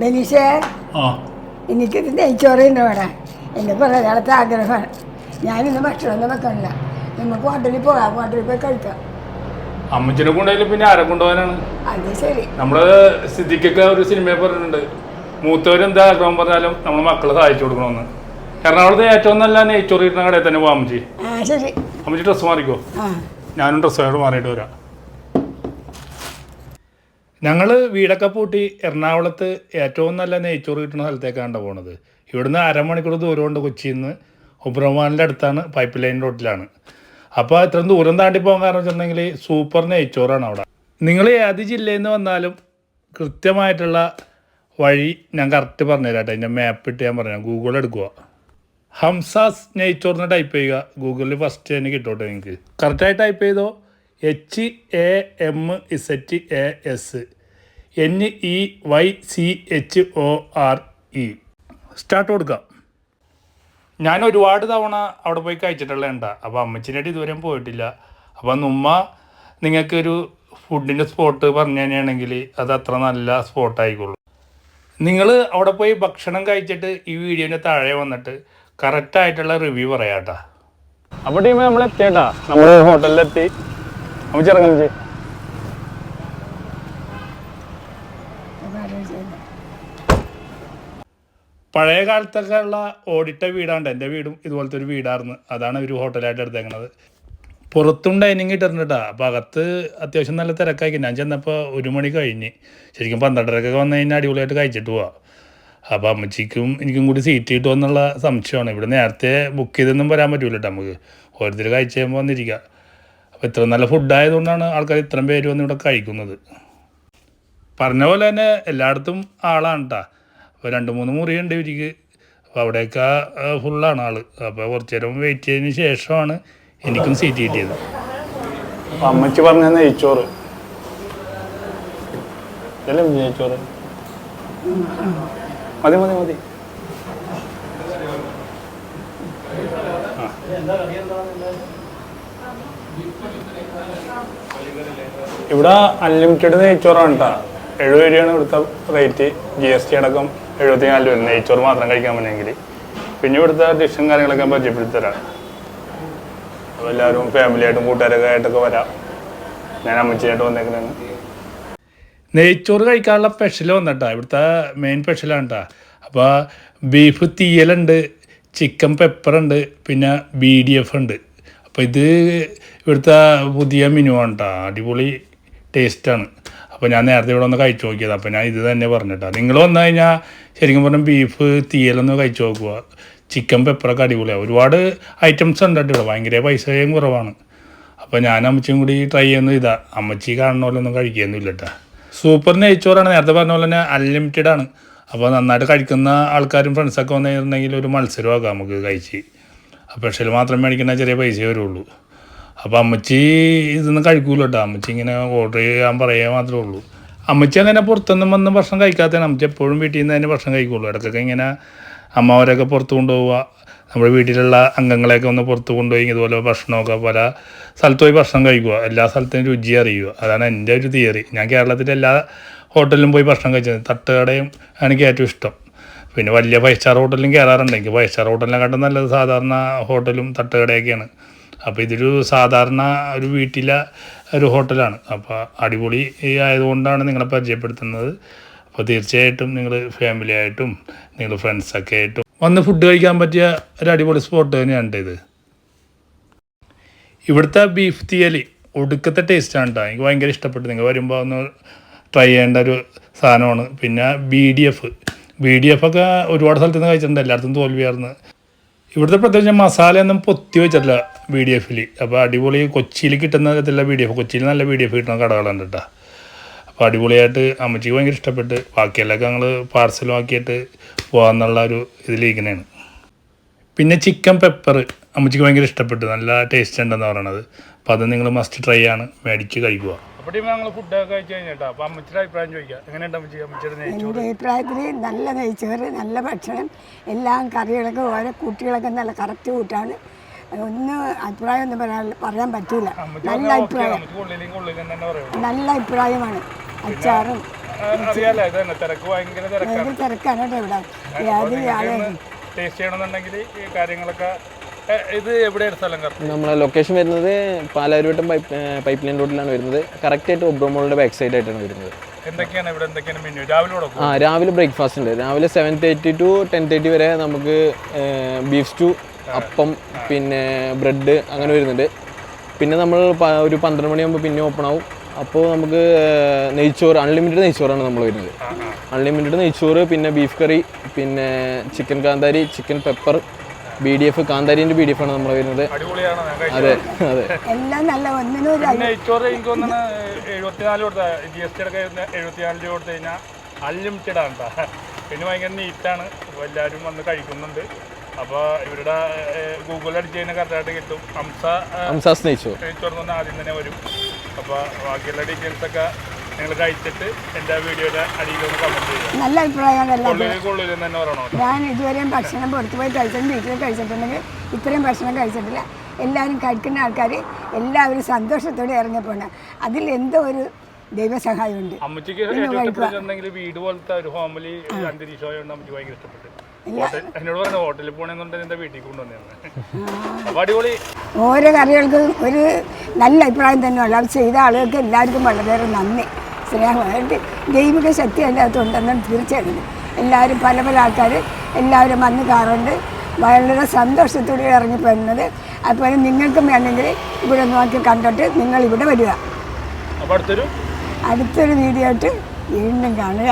ബെനീഷേ, എനിക്കിത് നെയ്ച്ചോറുണ്ട് ഇവിടെ. എൻ്റെ കുറേ കാലത്തെ ആഗ്രഹമാണ്. ഞാനിന്ന് ഭക്ഷണമൊന്നും വെക്കണില്ല. നമുക്ക് ഹോട്ടലിൽ പോകാം, ഹോട്ടലിൽ പോയി കഴിക്കാം. അമ്മച്ചിനെ കൊണ്ടുപോയാലും പിന്നെ ആരെ കൊണ്ടുപോകാനാണ്? അത് ശരി. നമ്മള് സിദ്ദിഖൊക്കെ ഒരു സിനിമയെ പറഞ്ഞിട്ടുണ്ട്, മൂത്തവരെന്താ ആഗ്രഹം പറഞ്ഞാലും നമ്മൾ മക്കളെ സഹായിച്ചു കൊടുക്കണമെന്ന്. എറണാകുളത്ത് ഏറ്റവും നല്ല നെയ്ച്ചോറ് കിട്ടുന്ന കടയിൽ തന്നെ പോകാം അമ്മച്ചി. ശരി. അമ്മച്ചി ഡ്രസ്സ് മാറിക്കോ, ഞാനും ഡ്രസ്സുമായിട്ട് മാറിയിട്ട് വരാം. ഞങ്ങൾ വീടൊക്കെ പൂട്ടി എറണാകുളത്ത് ഏറ്റവും നല്ല നെയ്ച്ചോറ് കിട്ടുന്ന സ്ഥലത്തേക്കാണ് പോണത്. ഇവിടുന്ന് അരമണിക്കൂർ ദൂരമുണ്ട്. കൊച്ചിയിൽ നിന്ന് ഒബ്രമാനിൻ്റെ അടുത്താണ്, പൈപ്പ് ലൈൻ റോഡിലാണ്. അപ്പോൾ ഇത്രയും ദൂരം താണ്ടി പോകാൻ കാരണം വെച്ചിട്ടുണ്ടെങ്കിൽ സൂപ്പർ നെയ്ച്ചോറാണ് അവിടെ. നിങ്ങൾ ഏത് ജില്ലയിൽ നിന്ന് വന്നാലും കൃത്യമായിട്ടുള്ള വഴി ഞാൻ കറക്റ്റ് പറഞ്ഞുതരാം കേട്ടോ. അതിൻ്റെ മാപ്പ് ഇട്ട് ഞാൻ പറഞ്ഞു, ഗൂഗിൾ എടുക്കുക, ഹംസാസ് നെയ്ച്ചോറിന് ടൈപ്പ് ചെയ്യുക. ഗൂഗിളിൽ ഫസ്റ്റ് തന്നെ കിട്ടോട്ടെ നിങ്ങൾക്ക്. കറക്റ്റായി ടൈപ്പ് ചെയ്തോ, HAMZASNEYCHORE സ്റ്റാർട്ട് കൊടുക്കാം. ഞാൻ ഒരുപാട് തവണ അവിടെ പോയി കഴിച്ചിട്ടുള്ളതുണ്ട. അപ്പോൾ അമ്മച്ചിനായിട്ട് ഇതുവരെയും പോയിട്ടില്ല. അപ്പോൾ ഉമ്മ നിങ്ങൾക്കൊരു ഫുഡിൻ്റെ സ്പോട്ട് പറഞ്ഞു തന്നെയാണെങ്കിൽ അത് അത്ര നല്ല സ്പോട്ടായിക്കോളൂ. നിങ്ങൾ അവിടെ പോയി ഭക്ഷണം കഴിച്ചിട്ട് ഈ വീഡിയോൻ്റെ താഴെ വന്നിട്ട് കറക്റ്റായിട്ടുള്ള റിവ്യൂ പറയാട്ടാ. അപ്പോൾ ടീമേ നമ്മൾ എത്തിയേട്ടാ, നമ്മൾ ഹോട്ടലിലെത്തി. അമ്മച്ചി ഇറങ്ങാം. പഴയ കാലത്തൊക്കെ ഉള്ള ഓടിട്ട വീടാണ്ട്. എൻ്റെ വീടും ഇതുപോലത്തെ ഒരു വീടായിരുന്നു. അതാണ് ഒരു ഹോട്ടലായിട്ട് എടുത്തേക്കണത്. പുറത്തും ഡൈനിങ് ഇട്ടിട്ടുണ്ട്. അപ്പോൾ അകത്ത് അത്യാവശ്യം നല്ല തിരക്കായിരിക്കും. ഞാൻ ചെന്നപ്പോൾ 1 മണി കഴിഞ്ഞ്. ശരിക്കും 12:30 വന്നു കഴിഞ്ഞാൽ അടിപൊളിയായിട്ട് കഴിച്ചിട്ട് പോവാം. അപ്പോൾ അമ്മച്ചിക്കും എനിക്കും കൂടി സീറ്റ് കിട്ടുമോ എന്നുള്ള സംശയമാണ്. ഇവിടെ നേരത്തെ ബുക്ക് ചെയ്തൊന്നും വരാൻ പറ്റൂല കേട്ടോ. നമുക്ക് ഓരോരുത്തർ കഴിച്ച് കഴിയുമ്പോൾ വന്നിരിക്കുക. അപ്പോൾ ഇത്ര നല്ല ഫുഡായതുകൊണ്ടാണ് ആൾക്കാർ ഇത്രയും പേര് വന്ന് ഇവിടെ കഴിക്കുന്നത്. പറഞ്ഞ പോലെ തന്നെ എല്ലായിടത്തും ആളാണ് കേട്ടോ. അപ്പോൾ 2-3 മുറിയുണ്ട് ഇവർക്ക്. അപ്പോൾ അവിടെയൊക്കെ ഫുള്ളാണ് ആൾ. അപ്പോൾ കുറച്ച് നേരം വെയിറ്റ് ചെയ്തതിന് ശേഷമാണ് എനിക്കും സീറ്റ് കിട്ടിയത്. അപ്പോൾ അമ്മച്ചി പറഞ്ഞ നെയ്ച്ചോറ് ഇതല്ലേ നെയ്ച്ചോറ്? മതി മതി മതി. ഇവിടെ അൺലിമിറ്റഡ് നെയ്ച്ചോറാണ് കേട്ടോ. 70 രൂപയാണ് ഇവിടുത്തെ റേറ്റ്. GST അടക്കം 74 രൂപ നെയ്ച്ചോറ് മാത്രം കഴിക്കാൻ പറ്റുമെങ്കിൽ. പിന്നെ ഇവിടുത്തെ ഡിഷും കാര്യങ്ങളൊക്കെ പരിചയപ്പെടുത്തി തരാം. അപ്പോൾ എല്ലാവരും ഫാമിലിയായിട്ടും കൂട്ടുകാരൊക്കെ ആയിട്ടൊക്കെ വരാം. ഞാൻ അമ്മച്ചിയായിട്ട് വന്നേക്കുന്നതാണ്. നെയ്ച്ചോറ് കഴിക്കാനുള്ള സ്പെഷ്യൽ വന്നിട്ടാ. ഇവിടുത്തെ മെയിൻ സ്പെഷ്യലാണ് കേട്ടോ. അപ്പോൾ ബീഫ് തീയലുണ്ട്, ചിക്കൻ പെപ്പറുണ്ട്, പിന്നെ BDF ഉണ്ട്. അപ്പോൾ ഇത് ഇവിടുത്തെ പുതിയ മെനു ആണ് കേട്ടോ. അടിപൊളി ടേസ്റ്റാണ്. അപ്പോൾ ഞാൻ നേരത്തെ ഇവിടെ ഒന്ന് കഴിച്ചു നോക്കിയത്. അപ്പോൾ ഞാൻ ഇത് തന്നെ പറഞ്ഞിട്ടാ. നിങ്ങൾ വന്നു കഴിഞ്ഞാൽ ശരിക്കും പറഞ്ഞാൽ ബീഫ് തീയലൊന്ന് കഴിച്ചു നോക്കുക. ചിക്കൻ പെപ്പറൊക്കെ അടിപൊളിയാണ്. ഒരുപാട് ഐറ്റംസ് ഉണ്ട് ഇവിടെ. ഭയങ്കര പൈസയും കുറവാണ്. അപ്പോൾ ഞാൻ അമ്മച്ചിയും കൂടി ട്രൈ ചെയ്യുന്നത് ഇതാ. അമ്മച്ചി കാണുന്ന പോലെ ഒന്നും കഴിക്കുകയൊന്നുമില്ല കേട്ടോ. സൂപ്പർ നെയ്ച്ചോറാണ്. നേരത്തെ പറഞ്ഞ പോലെ തന്നെ അൺലിമിറ്റഡ് ആണ്. അപ്പോൾ നന്നായിട്ട് കഴിക്കുന്ന ആൾക്കാരും ഫ്രണ്ട്സൊക്കെ വന്നിട്ടുണ്ടെങ്കിൽ ഒരു മത്സരമാക്കാം നമുക്ക് കഴിച്ച്. സ്പെഷ്യൽ മാത്രം മേടിക്കുന്ന ചെറിയ പൈസയേ വരുള്ളൂ. അപ്പോൾ അമ്മച്ചി ഇതൊന്നും കഴിക്കൂല കേട്ടോ. അമ്മച്ചി ഇങ്ങനെ ഓർഡർ ചെയ്യാൻ പറയുക മാത്രമേ ഉള്ളൂ. അമ്മച്ചി അങ്ങനെ പുറത്തൊന്നും വന്ന് ഭക്ഷണം കഴിക്കാത്തതാണ്. അമ്മച്ചി എപ്പോഴും വീട്ടിൽ നിന്ന് തന്നെ ഭക്ഷണം കഴിക്കുള്ളൂ. ഇടയ്ക്കൊക്കെ ഇങ്ങനെ അമ്മമാരൊക്കെ പുറത്ത് കൊണ്ടുപോവുക, നമ്മുടെ വീട്ടിലുള്ള അംഗങ്ങളെയൊക്കെ ഒന്ന് പുറത്ത് കൊണ്ടുപോയി ഇതുപോലെ ഭക്ഷണമൊക്കെ പല സ്ഥലത്ത് പോയി ഭക്ഷണം കഴിക്കുക. എല്ലാ സ്ഥലത്തും രുചി അറിയുക. അതാണ് എൻ്റെ ഒരു തിയറി. ഞാൻ കേരളത്തിലെ എല്ലാ ഹോട്ടലിലും പോയി ഭക്ഷണം കഴിച്ചത്. തട്ടുകടയും എനിക്ക് ഏറ്റവും ഇഷ്ടം. പിന്നെ വലിയ 5 സ്റ്റാർ ഹോട്ടലിലും കയറാറുണ്ട്. എനിക്ക് 5 സ്റ്റാർ ഹോട്ടലിനെക്കാട്ടും നല്ലത് സാധാരണ ഹോട്ടലും തട്ടുകടയൊക്കെയാണ്. അപ്പോൾ ഇതൊരു സാധാരണ ഒരു വീട്ടിലെ ഒരു ഹോട്ടലാണ്. അപ്പോൾ അടിപൊളി ആയതുകൊണ്ടാണ് നിങ്ങളെ പരിചയപ്പെടുത്തുന്നത്. അപ്പോൾ തീർച്ചയായിട്ടും നിങ്ങൾ ഫാമിലി ആയിട്ടും നിങ്ങൾ ഫ്രണ്ട്സൊക്കെ ആയിട്ടും വന്ന് ഫുഡ് കഴിക്കാൻ പറ്റിയ ഒരു അടിപൊളി സ്പോട്ട് തന്നെയാണ് ഇത്. ഇവിടുത്തെ ബീഫ് തീയൽ ഒടുക്കത്തെ ടേസ്റ്റാണ് കേട്ടോ. എനിക്ക് ഭയങ്കര ഇഷ്ടപ്പെട്ടു. നിങ്ങൾ വരുമ്പോൾ ഒന്ന് ട്രൈ ചെയ്യേണ്ട ഒരു സാധനമാണ്. പിന്നെ BDF ഒക്കെ ഒരുപാട് സ്ഥലത്ത് നിന്ന് കഴിച്ചിട്ടുണ്ട്. എല്ലായിടത്തും തോൽവിയായിരുന്നു. ഇവിടുത്തെ പ്രത്യേകിച്ച് മസാലയൊന്നും പൊത്തി വെച്ചിട്ടില്ല BDF-ൽ. അപ്പോൾ അടിപൊളി കൊച്ചിയിൽ കിട്ടുന്ന തരത്തിലുള്ള BDF, കൊച്ചിയിൽ നല്ല BDF കിട്ടുന്ന കടകളുണ്ട് കേട്ടോ. അപ്പോൾ അടിപൊളിയായിട്ട് അമ്മച്ചിക്ക് ഭയങ്കര ഇഷ്ടപ്പെട്ട് ബാക്കിയെല്ലാം ഞങ്ങൾ പാർസലും ആക്കിയിട്ട് പോകാമെന്നുള്ള ഒരു ഇതിലിരിക്കുന്നതാണ്. പിന്നെ ചിക്കൻ പെപ്പർ അമ്മച്ചിക്ക് ഭയങ്കര ഇഷ്ടപ്പെട്ടു. നല്ല ടേസ്റ്റ് ഉണ്ടെന്ന് പറയണത്. അപ്പോൾ അത് നിങ്ങൾ മസ്റ്റ് ട്രൈ ആണ്, മേടിച്ച് കഴിക്കുക. അപ്പോൾ ഞങ്ങൾ ഫുഡൊക്കെ കഴിച്ച് കഴിഞ്ഞിട്ടോ. അപ്പോൾ അമ്മച്ചിയുടെ അഭിപ്രായം ചോദിക്കാം. എങ്ങനെയുണ്ട് അമ്മച്ചിയുടെ നെയ്ച്ചോറ്? എൻ്റെ അഭിപ്രായത്തിൽ നല്ല നെയ്ച്ചോറ്, നല്ല ഭക്ഷണം, എല്ലാം കറികളൊക്കെ ഓരോ കൂട്ടികളൊക്കെ നല്ല കറക്റ്റ് കൂട്ടാണ്. ഒന്നും അഭിപ്രായം ഒന്നും പറയാൻ പറ്റൂല. നല്ല അഭിപ്രായം, നല്ല അഭിപ്രായമാണ്. അച്ചാറും അറിയാലോ ഇതന്നെ തിരക്ക് ഭയങ്കര തിരക്കാണ്. തിരക്കാണ് കേട്ടോ ഇവിടെ. ടേസ്റ്റ് ചെയ്യണമെന്നുണ്ടെങ്കിൽ ഈ കാര്യങ്ങളൊക്കെ ഇത് എവിടെയാണ് സ്ഥലം? നമ്മളെ ലൊക്കേഷൻ വരുന്നത് പാലാരിവട്ടം പൈപ്പ് ലൈൻ റോഡിലാണ് വരുന്നത്. കറക്റ്റായിട്ട് ഒബ്രോമോളിൻ്റെ ബാക്ക് സൈഡ് ആയിട്ടാണ് വരുന്നത്. എന്തൊക്കെയാണ് ഇവിടെ എന്തൊക്കെയാണ് മെനു? രാവിലെ രാവിലെ ബ്രേക്ക്ഫാസ്റ്റ് ഉണ്ട്. രാവിലെ 7:30 to 10:30 വരെ നമുക്ക് ബീഫ് സ്റ്റൂ, അപ്പം, പിന്നെ ബ്രെഡ് അങ്ങനെ വരുന്നുണ്ട്. പിന്നെ നമ്മൾ ഒരു 12 മണിയാകുമ്പോൾ പിന്നെ ഓപ്പൺ ആവും. അപ്പോൾ നമുക്ക് നെയ്ച്ചോറ്, അൺലിമിറ്റഡ് നെയ്ച്ചോറാണ് നമ്മൾ വരുന്നത്. അൺലിമിറ്റഡ് നെയ്ച്ചോറ്, പിന്നെ ബീഫ് കറി, പിന്നെ ചിക്കൻ കാന്താരി, ചിക്കൻ പെപ്പർ, BDF, കാന്താരിൻ്റെ BDF ആണ് നമ്മൾ വരുന്നത്. അതെ അതെ, എല്ലാം നല്ല ഒന്നിനും നെയ്ച്ചോറ് എനിക്ക് തോന്നുന്നു 74 കൊടുത്ത GST അടക്കം 74 രൂപ കൊടുത്തു കഴിഞ്ഞാൽ അൺലിമിറ്റഡ് ആണ് കേട്ടോ. പിന്നെ ഭയങ്കര നീറ്റാണ്. അപ്പോൾ എല്ലാവരും വന്ന് കഴിക്കുന്നുണ്ട്. അപ്പോൾ ഇവരുടെ ഗൂഗിളിൽ അടിച്ച് കഴിഞ്ഞാൽ കറക്റ്റായിട്ട് കിട്ടും. ഹംസാസ് നെയ്ച്ചോറ് എന്ന് പറഞ്ഞാൽ ആദ്യം തന്നെ വരും. അപ്പോൾ ബാക്കിയുള്ള ഡീറ്റെയിൽസൊക്കെ നിങ്ങൾ കഴിച്ചിട്ട് എൻ്റെ വീഡിയോയുടെ അടിയിലൊന്ന് കമൻറ്റ് ചെയ്യുക. നല്ല അഭിപ്രായമാണ്. കൊള്ളില്ലെന്ന് തന്നെ പറയണോ? ഞാൻ ഇതുവരെയും ഭക്ഷണം പുറത്തു പോയി കഴിച്ചിട്ടുണ്ട്, വീട്ടിൽ കഴിച്ചിട്ടുണ്ടെങ്കിൽ ഇത്രയും ഭക്ഷണം കഴിച്ചിട്ടില്ല. എല്ലാവരും കഴിക്കുന്ന ആൾക്കാർ എല്ലാവരും സന്തോഷത്തോടെ ഇറങ്ങിപ്പോണ്. അതിൽ എന്തോ ഒരു ദൈവസഹായമുണ്ട്. അമ്മച്ചിക്ക് വീട് പോലത്തെ ഒരു ഹോമിലി അന്തരീക്ഷമായതുകൊണ്ട് അമ്മച്ചി ഭയങ്കര ഇഷ്ടപ്പെട്ടു. എന്നോട് പറഞ്ഞ ഹോട്ടലിൽ പോകണമെന്നുണ്ടെങ്കിൽ എൻ്റെ വീട്ടിൽ കൊണ്ടുവന്നതാണ്. അപ്പോൾ അടിപൊളി. ഓരോ കറികൾക്കും ഒരു നല്ല അഭിപ്രായം തന്നെയുള്ളൂ. അത് ചെയ്ത ആളുകൾക്ക് എല്ലാവർക്കും വളരെയേറെ നന്ദി, സ്നേഹമായിട്ട് ദൈവിക ശക്തി അതിൻ്റെ അകത്തുണ്ടെന്നാണ് തീർച്ചയായിട്ടും. എല്ലാവരും പല പല ആൾക്കാർ എല്ലാവരും വന്ന് കാണുന്നുണ്ട്. വളരെ സന്തോഷത്തോടെ ഇറങ്ങിപ്പോരുന്നത്. അതുപോലെ നിങ്ങൾക്കും വേണമെങ്കിൽ ഇവിടെ നോക്കി കണ്ടിട്ട് നിങ്ങൾ ഇവിടെ വരിക. അടുത്തൊരു വീഡിയോ ആയിട്ട് വീണ്ടും കാണുക.